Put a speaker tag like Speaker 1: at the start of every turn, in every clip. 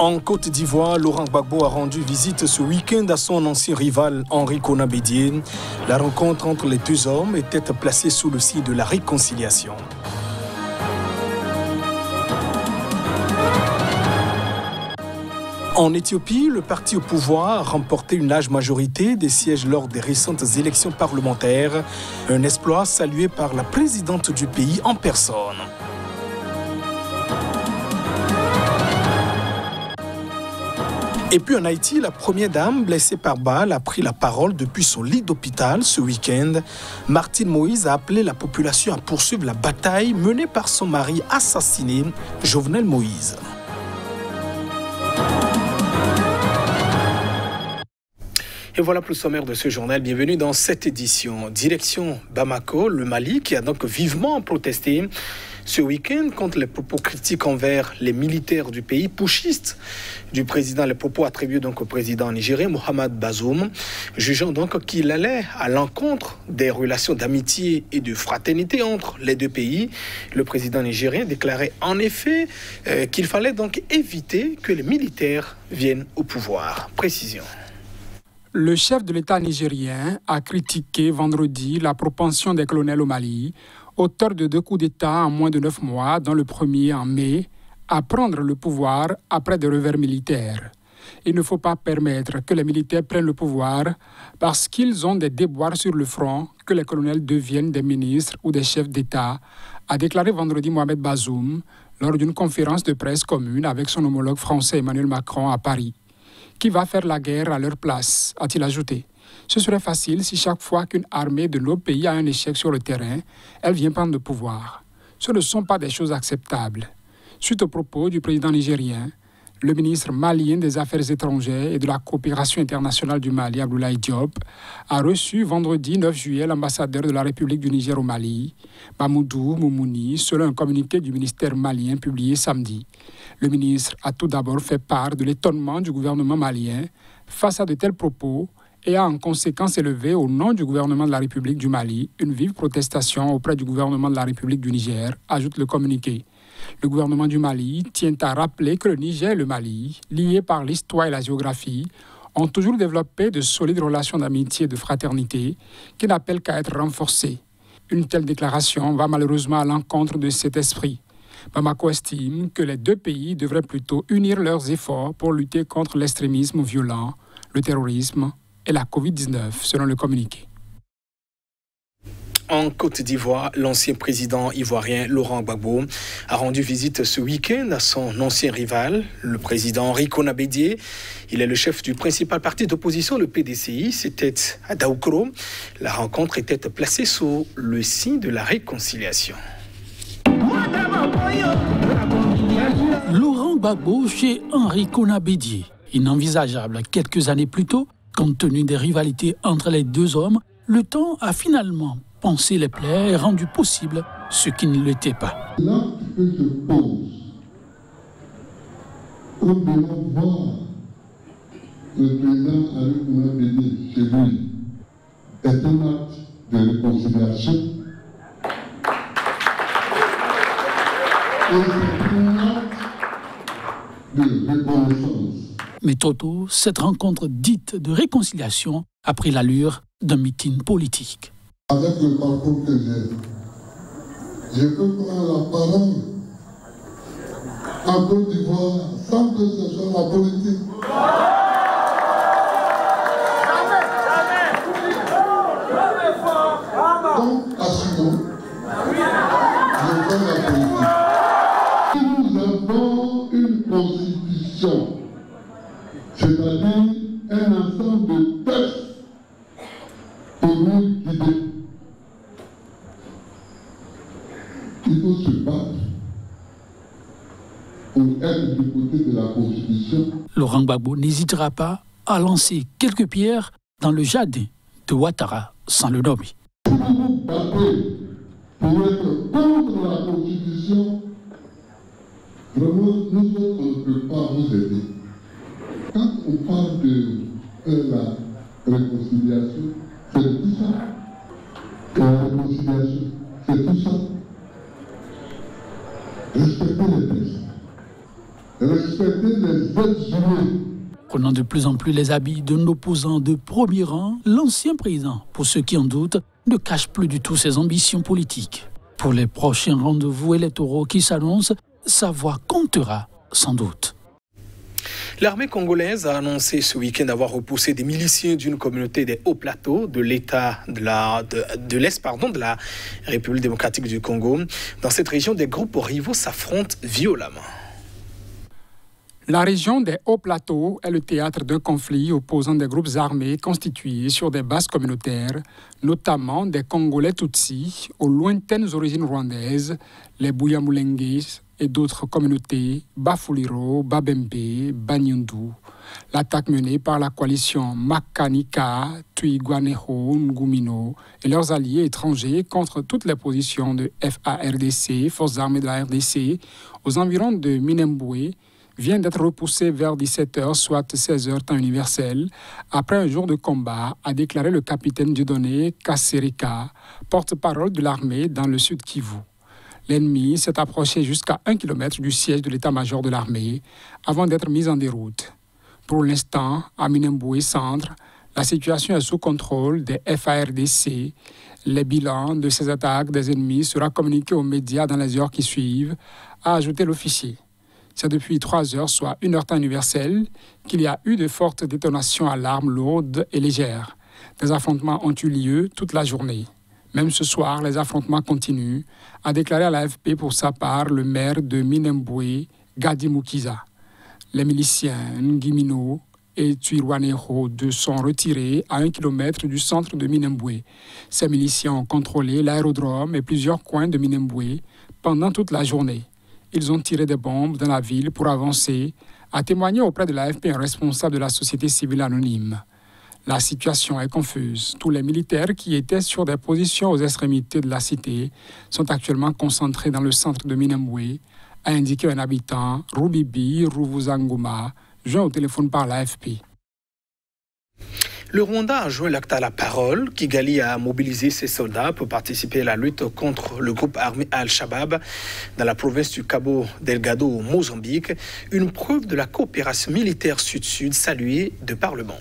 Speaker 1: En Côte d'Ivoire, Laurent Gbagbo a rendu visite ce week-end à son ancien rival Henri Konan Bédié. La rencontre entre les deux hommes était placée sous le signe de la réconciliation. En Éthiopie, le parti au pouvoir a remporté une large majorité des sièges lors des récentes élections parlementaires. Un exploit salué par la présidente du pays en personne. Et puis en Haïti, la première dame blessée par balle a pris la parole depuis son lit d'hôpital ce week-end. Martine Moïse a appelé la population à poursuivre la bataille menée par son mari assassiné, Jovenel Moïse. Et voilà pour le sommaire de ce journal. Bienvenue dans cette édition. Direction Bamako, le Mali, qui a donc vivement protesté ce week-end contre les propos critiques envers les militaires du pays, putschistes du président, les propos attribués donc au président nigérien Mohamed Bazoum, jugeant donc qu'il allait à l'encontre des relations d'amitié et de fraternité entre les deux pays. Le président nigérien déclarait en effet qu'il fallait donc éviter que les militaires viennent au pouvoir. Précision.
Speaker 2: Le chef de l'État nigérien a critiqué vendredi la propension des colonels au Mali, auteurs de 2 coups d'État en moins de 9 mois, dont le premier en mai, à prendre le pouvoir après des revers militaires. Il ne faut pas permettre que les militaires prennent le pouvoir parce qu'ils ont des déboires sur le front, que les colonels deviennent des ministres ou des chefs d'État, a déclaré vendredi Mohamed Bazoum lors d'une conférence de presse commune avec son homologue français Emmanuel Macron à Paris. Qui va faire la guerre à leur place, a-t-il ajouté. Ce serait facile si chaque fois qu'une armée de nos pays a un échec sur le terrain, elle vient prendre le pouvoir. Ce ne sont pas des choses acceptables. Suite aux propos du président nigérien, le ministre malien des Affaires étrangères et de la coopération internationale du Mali, Abdoulaye Diop, a reçu vendredi 9 juillet l'ambassadeur de la République du Niger au Mali, Mamoudou Moumouni, selon un communiqué du ministère malien publié samedi. Le ministre a tout d'abord fait part de l'étonnement du gouvernement malien face à de tels propos et a en conséquence élevé au nom du gouvernement de la République du Mali une vive protestation auprès du gouvernement de la République du Niger, ajoute le communiqué. Le gouvernement du Mali tient à rappeler que le Niger et le Mali, liés par l'histoire et la géographie, ont toujours développé de solides relations d'amitié et de fraternité qui n'appellent qu'à être renforcées. Une telle déclaration va malheureusement à l'encontre de cet esprit. Bamako estime que les deux pays devraient plutôt unir leurs efforts pour lutter contre l'extrémisme violent, le terrorisme et la Covid-19, selon le communiqué.
Speaker 1: En Côte d'Ivoire, l'ancien président ivoirien Laurent Gbagbo a rendu visite ce week-end à son ancien rival, le président Henri Konan Bédié. Il est le chef du principal parti d'opposition, le PDCI. C'était à Daoukro. La rencontre était placée sous le signe de la réconciliation.
Speaker 3: Laurent Gbagbo chez Henri Konan Bédié. Inenvisageable quelques années plus tôt, compte tenu des rivalités entre les deux hommes, le temps a finalement pensé les plaies et rendu possible ce qui ne l'était pas.
Speaker 4: L'acte que je pose, comme de voir le président Henri Konan Bédié chez lui, est un acte de réconciliation. Et c'est un acte de reconnaissance.
Speaker 3: Mais trop tôt, cette rencontre dite de réconciliation a pris l'allure d'un meeting politique.
Speaker 4: Avec le parcours que j'ai, je peux prendre la parole en Côte d'Ivoire sans que ce soit la politique. Donc, assumons, je fais la politique. Nous avons une constitution, c'est-à-dire un ensemble de textes pour nous guider. Il faut se battre pour être du côté de la Constitution.
Speaker 3: Laurent Gbagbo n'hésitera pas à lancer quelques pierres dans le jardin de Ouattara sans le nommer.
Speaker 4: Si vous vous battez pour être contre la Constitution, vraiment, nous autres, on ne peut pas vous aider. Quand on parle de la réconciliation, c'est tout ça. La réconciliation, c'est tout ça. Respectez les textes. respecter les êtres humains.
Speaker 3: Prenant de plus en plus les habits d'un opposant de premier rang, l'ancien président, pour ceux qui en doutent, ne cache plus du tout ses ambitions politiques. Pour les prochains rendez-vous électoraux qui s'annoncent, sa voix comptera sans doute.
Speaker 1: L'armée congolaise a annoncé ce week-end avoir repoussé des miliciens d'une communauté des hauts plateaux de l'État de l'Est de la République démocratique du Congo. Dans cette région, des groupes rivaux s'affrontent violemment.
Speaker 2: La région des hauts plateaux est le théâtre d'un conflit opposant des groupes armés constitués sur des bases communautaires, notamment des Congolais Tutsis aux lointaines origines rwandaises, les Bouyamulengues et d'autres communautés, Bafuliro, Babembe, Banyundu. L'attaque menée par la coalition Makanika, Twigwaneho, Ngumino et leurs alliés étrangers contre toutes les positions de FARDC, Forces armées de la RDC, aux environs de Minembwe, vient d'être repoussée vers 17h, soit 16h temps universel, après un jour de combat, a déclaré le capitaine Dieudonné Kasserika, porte-parole de l'armée dans le sud Kivu. L'ennemi s'est approché jusqu'à 1 km du siège de l'état-major de l'armée avant d'être mis en déroute. Pour l'instant, à Minembwe Centre, la situation est sous contrôle des FARDC. Les bilans de ces attaques des ennemis sera communiqué aux médias dans les heures qui suivent, a ajouté l'officier. C'est depuis 3 heures, soit 1 heure temps universel, qu'il y a eu de fortes détonations à l'arme lourde et légère. Des affrontements ont eu lieu toute la journée. Même ce soir, les affrontements continuent, a déclaré à l'AFP pour sa part le maire de Minembwe, Gadi Mukiza. Les miliciens Ngimino et Twirwaneho sont retirés à 1 km du centre de Minembwe. Ces miliciens ont contrôlé l'aérodrome et plusieurs coins de Minembwe pendant toute la journée. Ils ont tiré des bombes dans la ville pour avancer, a témoigné auprès de l'AFP un responsable de la société civile anonyme. La situation est confuse. Tous les militaires qui étaient sur des positions aux extrémités de la cité sont actuellement concentrés dans le centre de Minembwe, a indiqué un habitant, Rubibi Ruvuzanguma, joint au téléphone par l'AFP.
Speaker 1: Le Rwanda a joint l'acte à la parole. Kigali a mobilisé ses soldats pour participer à la lutte contre le groupe armé Al-Shabaab dans la province du Cabo Delgado au Mozambique. Une preuve de la coopération militaire sud-sud saluée de par le monde.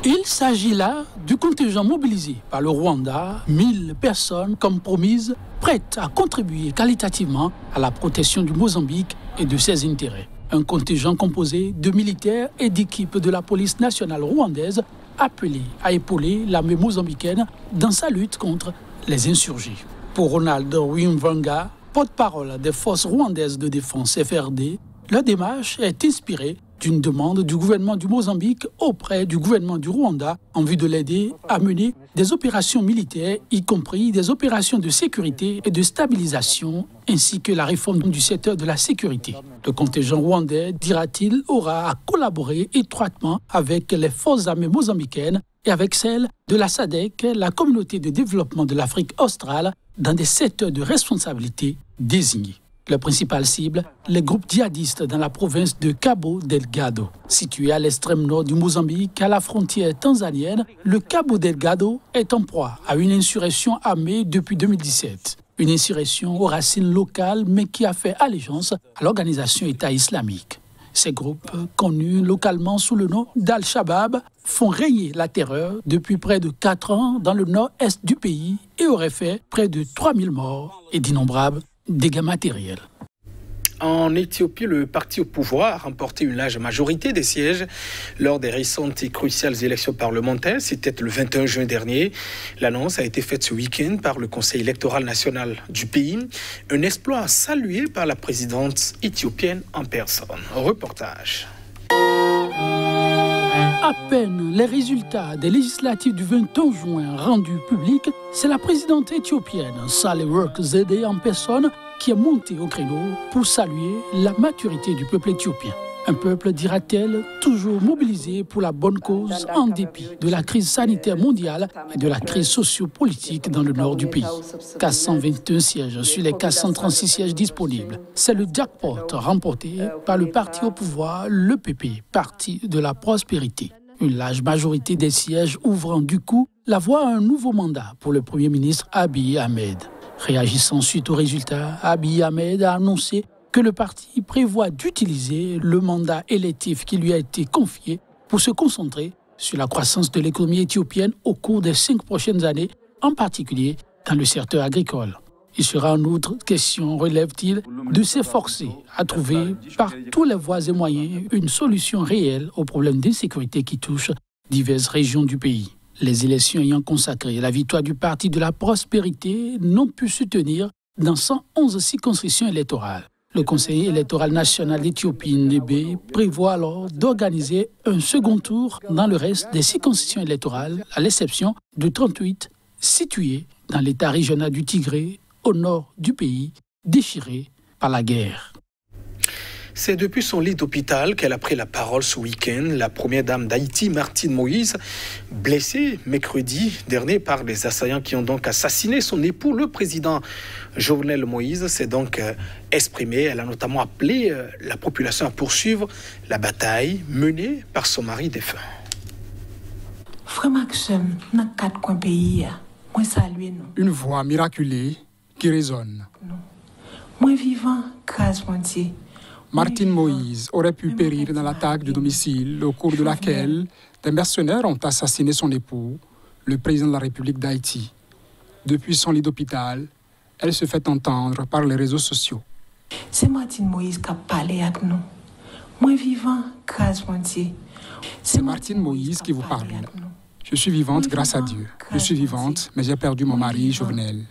Speaker 3: Il s'agit là du contingent mobilisé par le Rwanda, 1000 personnes comme promise, prêtes à contribuer qualitativement à la protection du Mozambique et de ses intérêts. Un contingent composé de militaires et d'équipes de la police nationale rwandaise appelé à épauler l'armée mozambicaine dans sa lutte contre les insurgés. Pour Ronald Wimvanga, porte-parole des forces rwandaises de défense FRD, la démarche est inspirée d'une demande du gouvernement du Mozambique auprès du gouvernement du Rwanda en vue de l'aider à mener des opérations militaires, y compris des opérations de sécurité et de stabilisation, ainsi que la réforme du secteur de la sécurité. Le contingent rwandais, dira-t-il, aura à collaborer étroitement avec les forces armées mozambicaines et avec celles de la SADC, la communauté de développement de l'Afrique australe, dans des secteurs de responsabilité désignés. La principale cible, les groupes djihadistes dans la province de Cabo Delgado. Situé à l'extrême nord du Mozambique, à la frontière tanzanienne, le Cabo Delgado est en proie à une insurrection armée depuis 2017. Une insurrection aux racines locales, mais qui a fait allégeance à l'organisation État islamique. Ces groupes, connus localement sous le nom d'Al-Shabaab, font régner la terreur depuis près de 4 ans dans le nord-est du pays et auraient fait près de 3000 morts et d'innombrables dégâts matériels.
Speaker 1: En Éthiopie, le parti au pouvoir a remporté une large majorité des sièges lors des récentes et cruciales élections parlementaires. C'était le 21 juin dernier. L'annonce a été faite ce week-end par le Conseil électoral national du pays. Un exploit salué par la présidente éthiopienne en personne. Reportage.
Speaker 3: À peine les résultats des législatives du 21 juin rendus publics, c'est la présidente éthiopienne Sahle-Work Zewde en personne qui est montée au créneau pour saluer la maturité du peuple éthiopien. Un peuple, dira-t-elle, toujours mobilisé pour la bonne cause en dépit de la crise sanitaire mondiale et de la crise socio-politique dans le nord du pays. 421 sièges sur les 436 sièges disponibles. C'est le jackpot remporté par le parti au pouvoir, le PP, parti de la prospérité. Une large majorité des sièges ouvrant du coup la voie à un nouveau mandat pour le Premier ministre Abiy Ahmed. Réagissant suite aux résultats, Abiy Ahmed a annoncé que le parti prévoit d'utiliser le mandat électif qui lui a été confié pour se concentrer sur la croissance de l'économie éthiopienne au cours des 5 prochaines années, en particulier dans le secteur agricole. Il sera en outre question, relève-t-il, de s'efforcer à trouver par tous les voies et moyens une solution réelle aux problèmes d'insécurité qui touchent diverses régions du pays. Les élections ayant consacré la victoire du Parti de la prospérité n'ont pu se tenir dans 111 circonscriptions électorales. Le Conseil électoral national d'Éthiopie, Nébé, prévoit alors d'organiser un second tour dans le reste des circonscriptions électorales, à l'exception de 38 situées dans l'État régional du Tigré, au nord du pays, déchiré par la guerre.
Speaker 1: C'est depuis son lit d'hôpital qu'elle a pris la parole ce week-end. La première dame d'Haïti, Martine Moïse, blessée mercredi dernier par les assaillants qui ont donc assassiné son époux, le président Jovenel Moïse, s'est donc exprimée. Elle a notamment appelé la population à poursuivre la bataille menée par son mari défunt.
Speaker 2: Une voix miraculée qui résonne. Martine Moïse aurait pu périr dans l'attaque du domicile au cours de laquelle des mercenaires ont assassiné son époux, le président de la République d'Haïti. Depuis son lit d'hôpital, elle se fait entendre par les réseaux sociaux.
Speaker 5: C'est Martine Moïse qui a parlé avec nous. Moi vivant, grâce à Dieu.
Speaker 2: C'est Martine Moïse qui vous parle. Je suis vivante grâce à Dieu. Je suis vivante, mais j'ai perdu mon mari, Jovenel.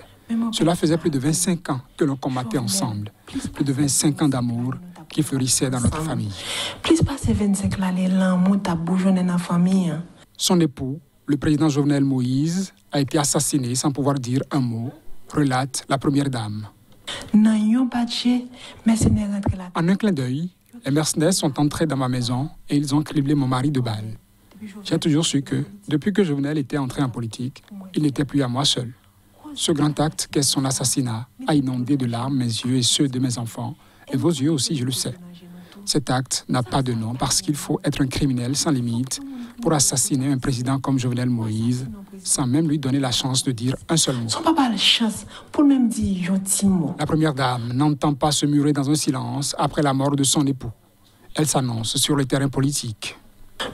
Speaker 2: Cela faisait plus de 25 ans que l'on combattait ensemble. Plus de 25 ans d'amour qui fleurissaient dans notre famille.
Speaker 5: Plus passer 25 ans, l'amour t'a bourgeonné dans la famille.
Speaker 2: Son époux, le président Jovenel Moïse, a été assassiné sans pouvoir dire un mot, relate la première dame.
Speaker 5: En
Speaker 2: un clin d'œil, les mercenaires sont entrés dans ma maison et ils ont criblé mon mari de balles. J'ai toujours su que, depuis que Jovenel était entré en politique, il n'était plus à moi seul. Ce grand acte qu'est son assassinat a inondé de larmes mes yeux et ceux de mes enfants, et vos yeux aussi, je le sais. Cet acte n'a pas de nom parce qu'il faut être un criminel sans limite pour assassiner un président comme Jovenel Moïse, sans même lui donner la chance de dire un seul mot.
Speaker 5: Son papa a la chance pour même dire un petit mot.
Speaker 2: La première dame n'entend pas se murer dans un silence après la mort de son époux. Elle s'annonce sur le terrain politique.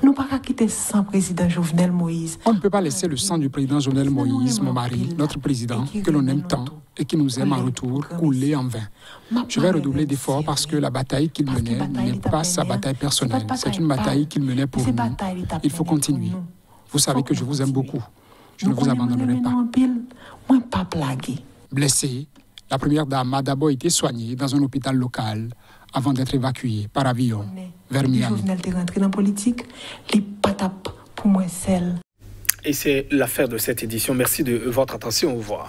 Speaker 5: Nous ne pouvons pas quitter sans président Jovenel Moïse.
Speaker 2: On ne peut pas laisser le sang du président Jovenel Moïse, mon mari, notre président, que l'on aime tant et qui nous aime en retour, couler en vain. Je vais redoubler d'efforts parce que la bataille qu'il menait n'est pas sa bataille personnelle. C'est une bataille qu'il menait pour nous. Il faut continuer. Vous savez que je vous aime beaucoup. Je ne vous abandonnerai pas. Blessée, la première dame a d'abord été soignée dans un hôpital local avant d'être évacuée par avion vers Miami.
Speaker 1: Et c'est l'affaire de cette édition. Merci de votre attention. Au revoir.